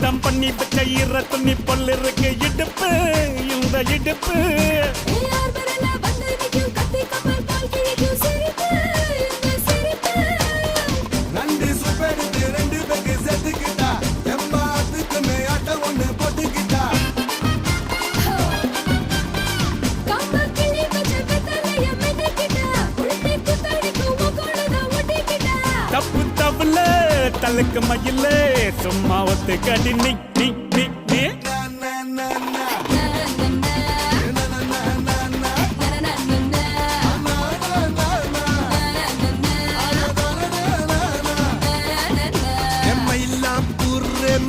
சுத்தம் பண்ணி வச்ச ஈர துணி பொல் இருக்கு இடுப்பு இந்த இடுப்பு நண்டு சுப்பெடுத்து 2 பேருக்கு செத்துக்கிட்டா எம்மாத்துக்கு மேயாட்ட ஒண்ணு போட்டுக்கிட்டா தப்பு தப்புல தலுக்கு மயில சும்மா ஒத்து கடி நீ நீ நீ நீ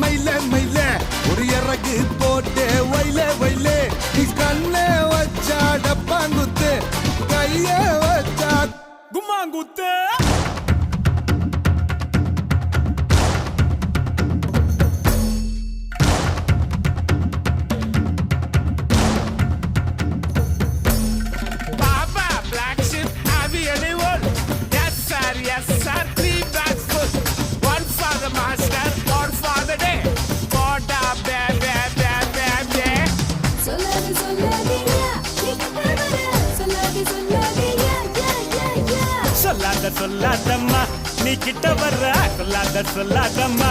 மயில மயில ஒரு இறகு போட்டு வயல வயல கண்ண வச்சா டப்பாங்குத்து கைய வச்சா கும்மாங்குத்து Papa, black sheep, have you anyone? Yes sir, 3 bags full. One for the master, one for the day. Poda, be, be, be, be, be. சொல்லாதம்மா நீ கிட்ட வர்ற சொல்லாதம்மா